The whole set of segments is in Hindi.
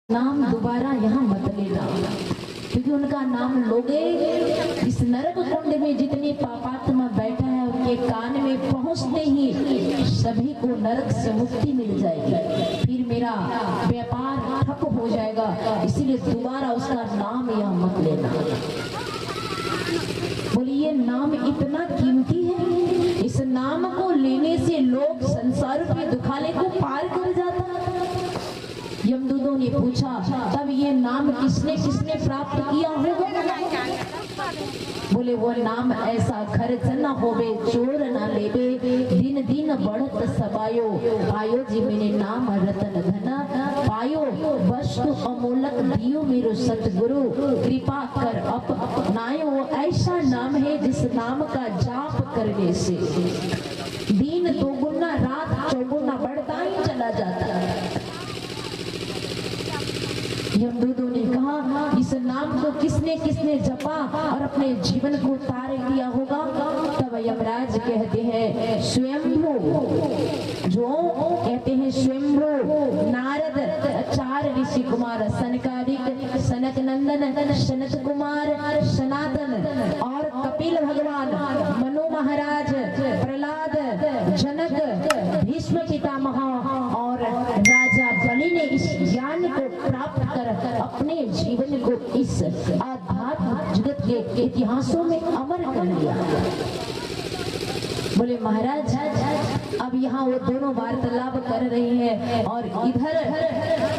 नाम दोबारा यहाँ मत लेना, क्योंकि उनका नाम लोगे इस नरक कुंड में जितने पापात्मा बैठा है उनके कान में पहुंचते ही सभी को नरक से मुक्ति मिल जाएगी, फिर मेरा व्यापार ठप हो जाएगा। इसीलिए दोबारा उसका नाम यहाँ मत लेना। बोलिए नाम इतना कीमती है, इस नाम को लेने से लोग संसार के दुखाले को पार कर जाता है। यमदूतों ने पूछा तब ये नाम किसने किसने प्राप्त किया होगा? बोले वो नाम ऐसा खर्च न होवे, चोर न लेवे, दिन दिन बढ़त सबायो, पायो जी मेरे नाम रतन धना, पायो वस्तु अमूलक दियो मेरो सतगुरु, कृपा कर अपनायो। वो ऐसा नाम है जिस नाम का जाप करने से दिन दोगुना रात चौगुना बढ़ता ही चला जाता है। यमदूतों ने कहा इस नाम को किसने किसने जपा और अपने जीवन को तार दिया होगा? तब यमराज कहते हैं स्वयंभू, जो कहते हैं स्वयंभू, नारद, चार ऋषि कुमार, सनकादिक, सनक नंदन, सनत कुमार, सनातन और कपिल भगवान, मनु महाराज, प्रहलाद, जनक, भीष्म पितामह और राजा बलि ने इस ज्ञान को प्राप्त कर अपने जीवन को इस आध्यात्मिक जगत के इतिहासों में अमर कर लिया। बोले महाराज अब यहाँ वो दोनों वार्तालाप कर रहे हैं और इधर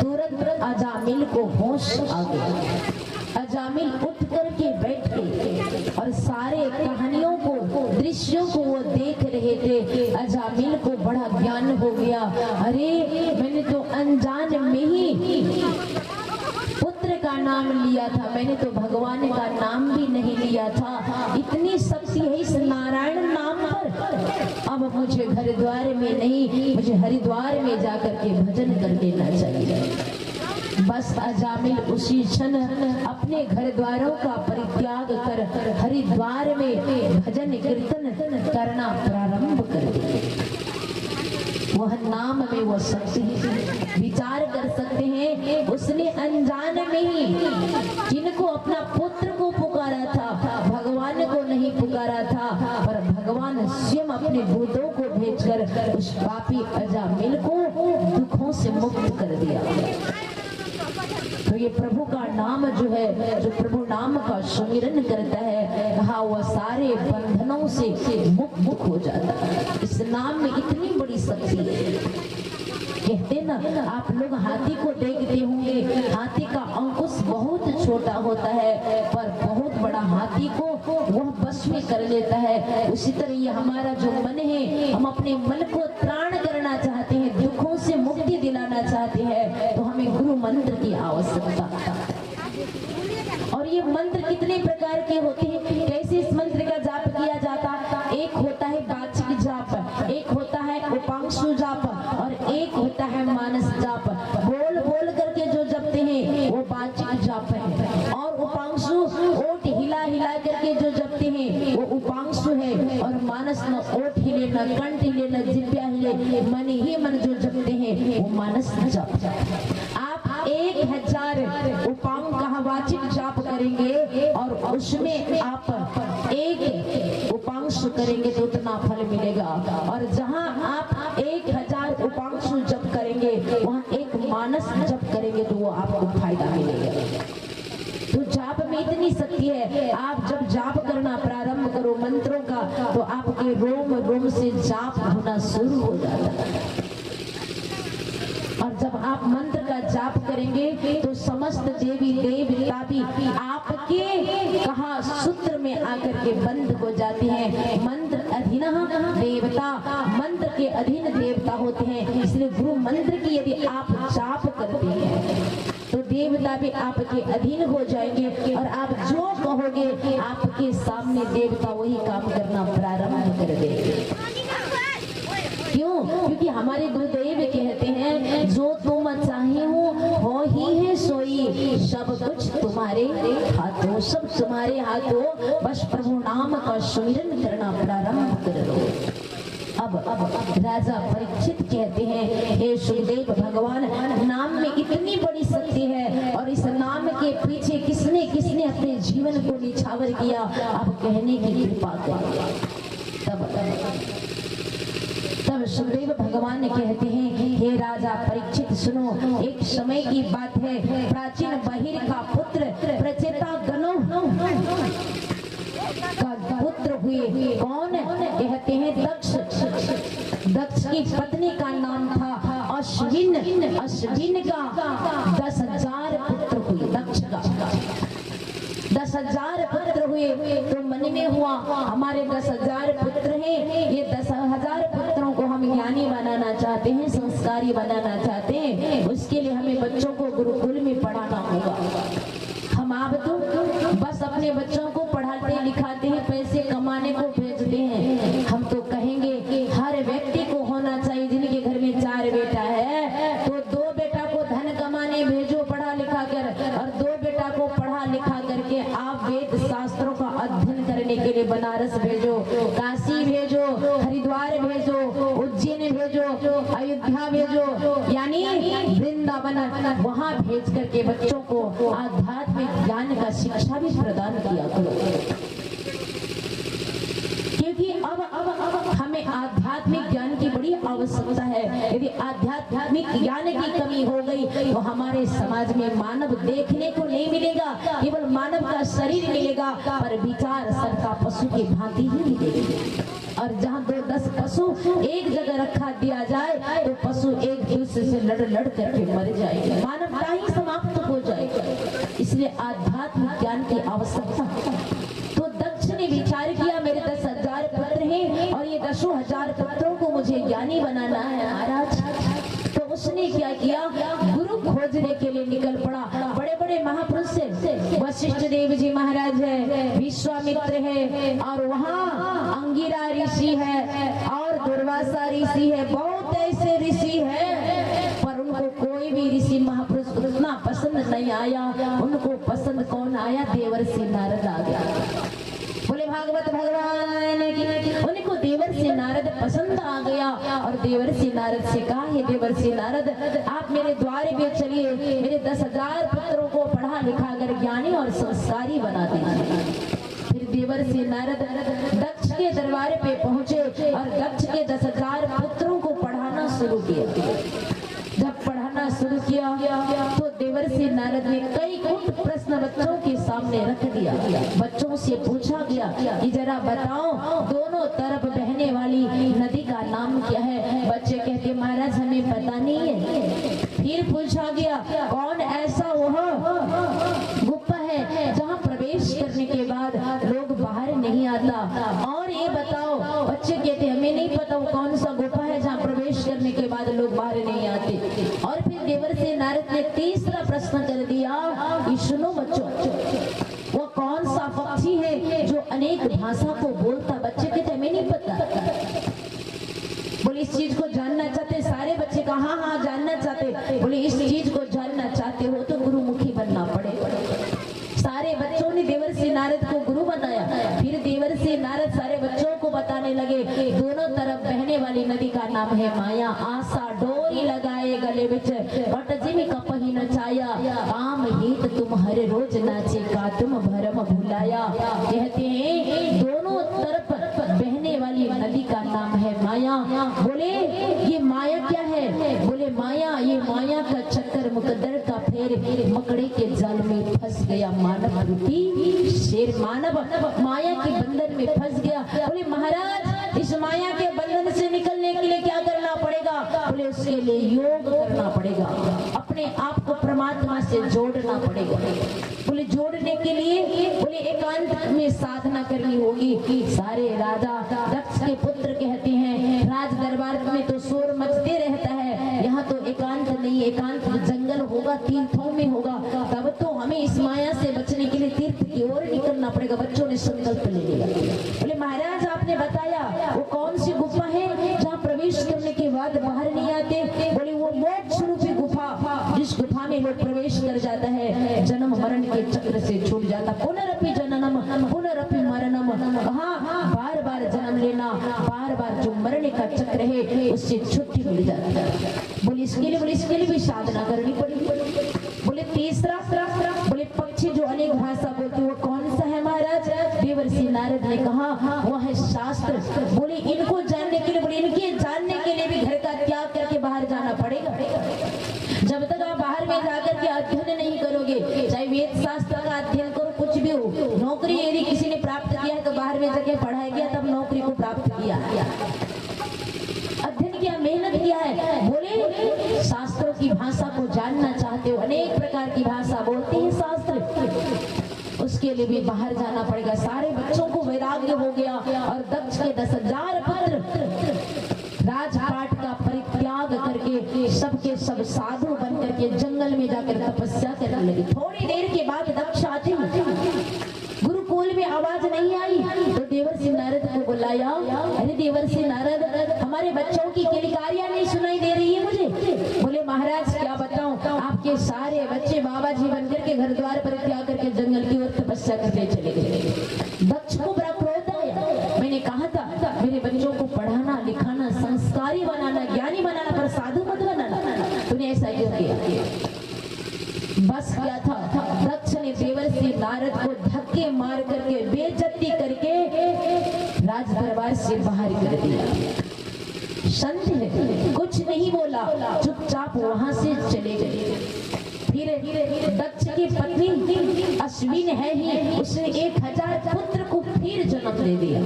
तुरंत अजामिल को होश आ गया। अजामिल उठ करके बैठ गए और सारे कहानियों को, दृश्यों को वो देख रहे थे। अजामिल को बड़ा ज्ञान हो गया, अरे मैंने तो अनजान में ही पुत्र का नाम लिया था, मैंने तो भगवान का नाम भी नहीं लिया था। इतनी शक्ति है इस नारायण नाम पर। अब मुझे घर द्वार में नहीं, मुझे हरिद्वार में जाकर के भजन कर देना चाहिए। बस अजामिल उसी क्षण अपने घर द्वारों का परित्याग कर हरिद्वार में भजन कीर्तन करना प्रारंभ कर दिया। वह नाम में वो शक्ति, विचार कर सकते हैं उसने अनजान में ही जिनको अपना पुत्र को पुकारा था, भगवान को नहीं पुकारा था, पर भगवान स्वयं अपने दूतों को भेजकर उस पापी अजामिल को दुखों से मुक्त कर दिया। तो ये प्रभु का नाम जो है, जो प्रभु नाम का सुमिरन करता है, कहा वह सारे बंधनों से मुक्त हो जाता है। इस नाम में इतनी बड़ी शक्ति है। कहते ना आप लोग हाथी को देखते होंगे, हाथी का अंकुश बहुत छोटा होता है पर बहुत बड़ा हाथी को वह बस में कर लेता है। उसी तरह ये हमारा जो मन है, हम अपने मन को त्राण करना चाहते हैं, दुखों से मुक्ति दिलाना चाहते हैं, तो हमें गुरु मंत्र की आवश्यकता। और ये मंत्र कितने प्रकार के होते हैं, कैसे इस मंत्र का जाप किया जाता? एक होता है वाचिक जाप, एक होता है उपांशु जाप और एक होता है मानस जाप। बोल बोल करके जो जपते हैं वो वाचिक जाप है, और उपांशु ओठ हिला हिला करके जो जपते हैं वो उपांशु है, और मानस न ओठ हिले, न कंठ हिले, न जिह्वा हिले, मन ही मन जो जपते हैं वो मानस जाप। आप 1000 उपांग का वाचिक जाप करेंगे और उसमें आप एक उपांशु करेंगे तो उतना फल मिलेगा, और जहां आप 1000 उपांशु जप करेंगे वहां एक मानस जप करेंगे तो वो आपको फायदा मिलेगा। तो जाप में इतनी शक्ति है, आप जब जाप करना प्रारंभ करो मंत्रों का तो आपके रोम रोम से जाप होना शुरू हो जाता है। और जब आप मंत्र का जाप करेंगे तो समस्त देवी देवता भी आपके कहा सूत्र में आकर के बंद हो जाते हैं। मंत्र अधीन देवता, मंत्र के अधीन देवता होते हैं। इसलिए गुरु मंत्र की यदि आप जाप करते हैं तो देवता भी आपके अधीन हो जाएंगे, और आप जो कहोगे आपके सामने देवता वही काम करना प्रारंभ कर देंगे। क्यों? क्योंकि हमारे गुरुदेव कहते हैं जो तुम चाहे हो ही है सोई, सब कुछ तुम्हारे हाथों, सब तुम्हारे हाथों, बस प्रभु नाम का सुमिरन करना प्रारंभ कर लो। अब राजा परीक्षित कहते हैं हे सुखदेव भगवान, नाम में इतनी बड़ी शक्ति है आगे पीछे किसने किसने अपने जीवन को निछावर किया, अब कहने की कृपा करिए। तब सुखदेव भगवान कहते हैं, हे राजा परीक्षित सुनो, एक समय की बात है, प्राचीन बहिर का पुत्र प्रचेता गणों का पुत्र हुए। कौन? कहते हैं दक्ष। दक्ष की पत्नी का नाम था अश्विन। अश्विन का 10,000 पुत्र हुए। दक्ष का 10,000 पुत्र हुए। तो मन में हुआ हमारे 10,000 पुत्र हैं, ये 10,000 पुत्रों को हम ज्ञानी बनाना चाहते हैं, संस्कारी बनाना चाहते हैं, उसके लिए हमें बच्चों को गुरुकुल में पढ़ाना होगा। हम आप तो बस अपने बच्चों को पढ़ाते लिखाते हैं, पैसे कमाने को भेजते हैं। हम तो कहेंगे कि हर व्यक्ति को होना चाहिए, जिनके घर में 4 बेटा है तो 2 बेटा को धन कमाने भेजो पढ़ा लिखा कर, और 2 बेटा को पढ़ा लिखा करके आप वेद शास्त्रों का अध्ययन करने के लिए बनारस भेजो, काशी भेजो, हरिद्वार भेजो, उज्जैन भेजो, अयोध्या भेजो, यानी वृंदावन, वहां भेज करके बच्चों को आध्यात्मिक ज्ञान का शिक्षा भी प्रदान किया करो। क्योंकि अब हमें आध्यात्मिक ज्ञान की बड़ी आवश्यकता है। यदि आध्यात्मिक ज्ञान की कमी हो गई तो हमारे समाज में मानव देखने को नहीं मिलेगा, केवल मानव का शरीर मिलेगा, पर विचार सबका पशु की भांति ही मिलेगी। और जहाँ 2-10 पशु एक जगह रखा दिया जाए तो पशु एक दूसरे से लड़ करके मर जाएंगे, मानवता ही समाप्त हो जाएगा। इसलिए आध्यात्मिक ज्ञान की आवश्यकता है। तो दक्ष ने विचार किया, मेरे 10,000 पुत्र हैं और ये 10,000 पुत्रों को मुझे ज्ञानी बनाना है महाराज। तो उसने क्या किया, गुरु खोजने के लिए निकल पड़ा। बड़े बड़े महापुरुष से वशिष्ठ देव जी महाराज है, विश्वामित्र है, और वहाँ अंगिरा ऋषि है और दुर्वासा ऋषि है, बहुत ऐसे ऋषि है, पर उनको कोई भी ऋषि महापुरुष उतना पसंद नहीं आया। उनको पसंद कौन आया? देवर्षि नारद आ गया। बोले भागवत भगवान की। उनको देवर्षि नारद पसंद आ गया और देवर्षि नारद से कहा, हे देवर्षि नारद, आप मेरे द्वार पे चलिए, मेरे 10,000 पुत्रों को पढ़ा लिखा कर ज्ञानी और संस्कारी बना दीजिए। फिर देवर्षि नारद दक्ष के दरबार पे पहुंचे और दक्ष के 10,000 पुत्रों को पढ़ाना शुरू किया। जब पढ़ाना शुरू किया तो देवर्षि नारद ने कई कुट प्रश्न बच्चों के सामने रख दिया। बच्चों से पूछा गया कि जरा बताओ, दोनों तरफ बहने वाली नदी का नाम क्या है? बच्चे कहते, महाराज हमें पता नहीं है। फिर पूछा गया, कौन ऐसा वह गुफा है जहाँ प्रवेश करने के बाद लोग बाहर नहीं आता? और ये बताओ, बच्चे कहते हमें नहीं पता वो कौन सा गुफा है जहाँ प्रवेश करने के बाद लोग बाहर नहीं आते। और फिर देवर्षि नारद ने तीसरा प्रश्न कर दिया कि सुनो बच्चों, वो कौन सा पक्षी है जो अनेक भाषा को बोलता? बच्चे कहते हमें नहीं पता। बोले इस चीज को जानना चाहते? सारे बच्चे कहा हाँ हाँ जानना चाहते। बोले इस चीज को जानना चाहते हो तो गुरुमुखी बनना पड़ेगा। सारे बच्चों ने देवर्षि नारद को गुरु बनाया। फिर देवर्षि नारद सारे बच्चों को बताने लगे, दोनों तरफ बहने वाली नदी का नाम है माया। आशा डोरी लगाए गले बिच, बट जिम कपही न छाया, काम हित तुम हर रोज नाचे का तुम भरम भुलाया। कहते हैं दोनों तरफ बहने वाली नदी का नाम है माया। बोले ये माया क्या है? बोले माया, ये माया का चक्कर मुकद्दर का फेर, मकड़े के जाल में फंस गया मानव रूपी शेर। मानव माया के बंधन में फंस गया। बोले महाराज इस माया के बंधन से निकलने के लिए क्या करना पड़ेगा? बोले उसके लिए योग करना पड़ेगा, अपने आप को परमात्मा से जोड़ना पड़ेगा। बोले जोड़ने के लिए बोले एकांत में साधना करनी होगी। सारे राजा दक्ष के पुत्र कहते हैं, राज दरबार में तो शोर मचते रहता है, यहाँ तो एकांत नहीं, एकांत जंगल होगा, तीर्थों में होगा, तब तो हमें इस माया से बचने के लिए तीर्थ की ओर निकलना पड़ेगा। बच्चों ने संकल्प ले लिया। बोले महाराज आपने बताया वो कौन सी गुफा है जहाँ प्रवेश करने के बाद बाहर नहीं आते? बोले वो मोक्ष रूपी गुफा, जिस गुफा में लोग प्रवेश कर जाता है, जन्म मरण के चक्र से छूट जाता। पुनरपि जननम पुनरपि मरणम, कहाँ बार बार जन्म लेना, बार बार जो मरने का चक्र है उससे छुट्टी मिल जाती है। बोले इसके लिए भी साधना करनी पड़ेगी। बोले तीसरा बोले पक्षी जो अनेक भाषा बोलते वो कौन सा है महाराज? देवर्षि नारद ने कहा वह है शास्त्र। बोले इनको जानने के लिए, बोले इनके जानने के लिए भी घर का त्याग करके बाहर जाना पड़ेगा। जब तक आप बाहर में जाकर के अध्ययन नहीं करोगे, चाहे वेद शास्त्र का अध्ययन करो, कुछ भी हो, नौकरी यदि किसी ने प्राप्त किया है तो बाहर में जाके पढ़ाया गया तब नौकरी को प्राप्त किया, अध्ययन किया, मेहनत किया है। बोले शास्त्रों की भाषा को जानना चाहते हो, अनेक प्रकार की भाषा बोलते हैं शास्त्र, उसके लिए भी बाहर जाना पड़ेगा। सारे बच्चों को वैराग्य हो गया और दक्ष के 10,000 पुत्र राजपाट का परित्याग करके सबके सब साधु बन करके जंगल में जाकर तपस्या करने लगे। थोड़ी देर के बाद दक्ष आते गुरुकुल में आवाज नहीं आई तो देवर्षि नारद को बुलाया। अरे देवर्षि नारद, हमारे बच्चों की किलकारियां नहीं सुनाई दे रही है मुझे। बोले महाराज क्या बताऊं, आपके सारे बच्चे बाबा जी बनकर के घर द्वार परित्याग करके जंगल की ओर तपस्या करने चले गए। दक्ष को बड़ा क्रोध आया। मैंने कहा था मेरे बच्चों को पढ़ाना लिखाना, संस्कारी बनाना, ज्ञानी बनाना, पर साधु मत बनाना, तूने ऐसा क्यों किया? बस क्या था, दक्ष ने देवर्षि नारद को धक्के मार करके बेइज्जती करके राज दरबार से बाहर कर दिया। संत है, कुछ नहीं बोला, चुपचाप वहां से चले गए। फिर दक्ष की पत्नी अश्विन है ही, उसने 1000 पुत्र को फिर जन्म दे दिया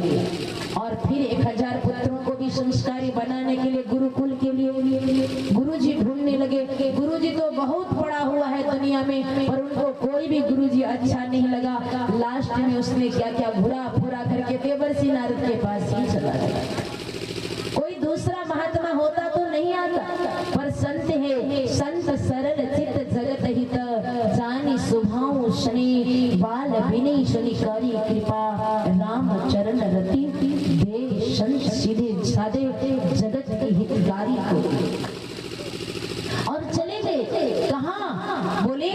और फिर 1000 पुत्रों को भी संस्कारी बनाने के लिए गुरुकुल के लिए गुरुजी ढूंढने लगे। गुरुजी तो बहुत पड़ा हुआ है दुनिया में, पर उनको कोई भी गुरुजी अच्छा नहीं लगा। लास्ट में उसने क्या क्या घुरा फुरा करके देवर्षि नारद के पास ही चला गया। कोई दूसरा महात्मा होता तो नहीं आता, पर संत है, संत सरल चित जगत हित, जानी सुभाव शनि बाल विनय शनिकारी कृपा, राम चरण रति दे संत सीधे साधे, जगत की हितकारी को। और चले गए कहाँ? बोले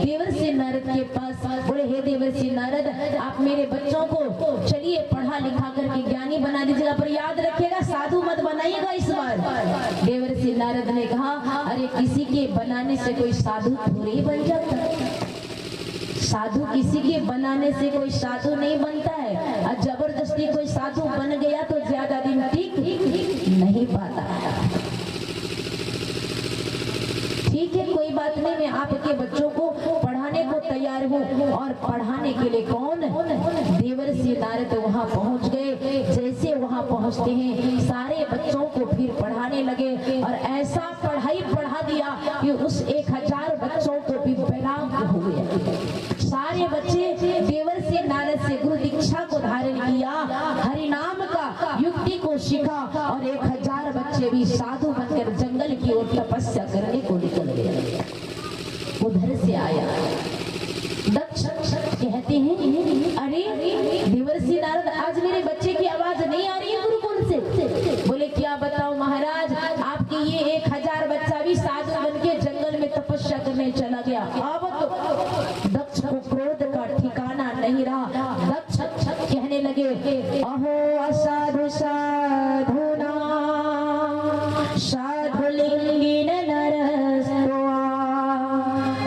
देवर्षि नारद के पास। बोले हे देवर्षि नारद, आप मेरे बच्चों को चलिए पढ़ा लिखा करके ज्ञानी बना दीजिएगा, पर याद रखिएगा साधु मत बनाइएगा इस बार। देवर्षि नारद ने कहा अरे किसी के बनाने से कोई साधु थोड़ी बन जाता है, साधु किसी के बनाने से कोई साधु नहीं बनता है। और जबरदस्ती कोई साधु बन गया तो ज्यादा दिन टिक नहीं पाता। ठीक है, कोई बात नहीं, मैं आपके बच्चों को पढ़ाने को तैयार हूँ। और पढ़ाने के लिए कौन? देवर्षि नारद वहाँ पहुँच गए। जैसे वहाँ पहुँचते हैं सारे बच्चों को फिर पढ़ाने लगे और ऐसा पढ़ाई पढ़ा दिया कि उस 1000 बच्चों को भी वैराग्य हो गया। सारे बच्चे देवर्षि नारद से गुरु दीक्षा को धारण किया, हरिनाम का युक्ति को सीखा और 1000 बच्चे भी साधु बनकर जंगल की ओर तपस्या करने को निकल गए। उधर से आया दक्ष, कहते हैं अरे देवर्षि नारद, आज मेरे बच्चे की आवाज नहीं आ रही है गुरुकुल से। बोले क्या बताओ महाराज, आपके ये 1000 बच्चा भी साधु बन के जंगल में तपस्या करने चला गया। अब तो दक्ष को क्रोध का ठिकाना नहीं रहा। दक्ष कहने लगे अहो असाधु साधुना साधु लिंगिन नरस्त्वा,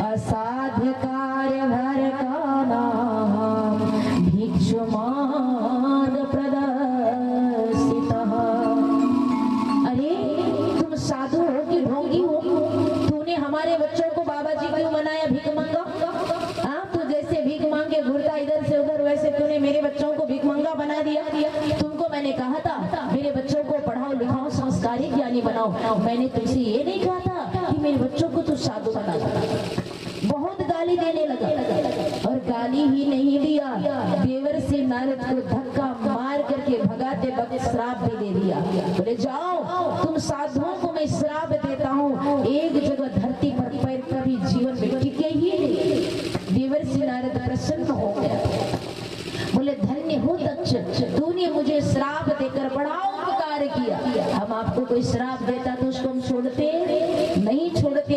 असाध्य कार्य भर का नाम भिक्षु मार्ग प्रदर्शितः। अरे तुम साधु हो कि ढोंगी हो? तूने हमारे बच्चों को बाबा जी क्यों बनाया भीख मांगा? हाँ, तू जैसे भीख मांगे घूरता इधर से उधर, वैसे तूने मेरे बच्चों को भीख मांगा बना दिया। तुमको मैंने कहा था मेरे बच्चों को पढ़ाओ लिखाओ संस्कारी ज्ञानी बनाओ, मैंने तुमसे ये नहीं कहा था कि मेरे बच्चों को तू साधु बना। बहुत गाली देने लगा और गाली ही नहीं दिया, देवर्षि नारद को धक्का मार करके भगाते वक्त श्राप भी दे दिया। बोले जाओ, तुम साधुओं को मैं श्राप देता हूँ, एक जगह धरती पर पैर कभी जीवन में टिके ही नहीं। देवर्षि नारद प्रसन्न हो गया। बोले धन्य हो दक्ष, तूने मुझे श्राप देकर बड़ा उपकार किया। हम आपको कोई श्राप देता तो उसको हम छोड़ते नहीं छोड़ते।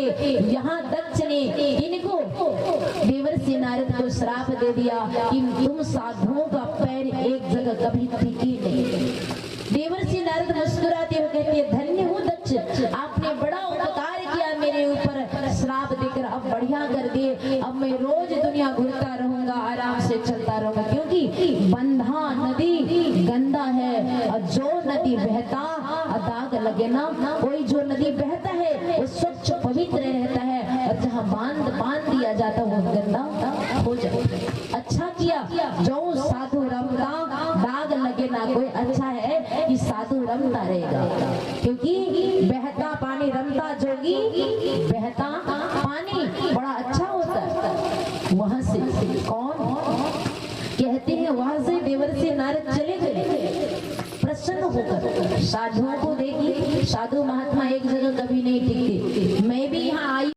यहाँ दक्ष ने इनको देवर्षि नारद को श्राप दे दिया कि तुम साधुओं का पैर एक जगह कभी टिकी नहीं। देवर्षि नारद मुस्कुराते हुए कहते हैं धन्य हो दक्ष, आपने बड़ा उपकार किया मेरे ऊपर, श्राप देकर अब बढ़िया कर दिए। अब मैं रोज दुनिया घूमता रहूंगा, आराम से चलता रहूंगा, क्योंकि बंधा नदी गंदा है और जो नदी बहता दाग लगे ना, कोई जो नदी बहता है वो स्वच्छ पवित्र रहता है, और जहाँ बांध दिया जाता वो गंदा हो जाता है। अच्छा किया जो साधु रमता, दाग लगे ना कोई, अच्छा है कि साधु रमता रहेगा, क्योंकि बहता पानी रमता जोगी, बहता पानी बड़ा अच्छा होता है। वहां से कौन कहते हैं, वहां से देवर्षि नारद चले गए प्रसन्न होकर। साधुओं को देखिए, साधु महात्मा एक जगह कभी नहीं टिकते। मैं भी यहाँ आई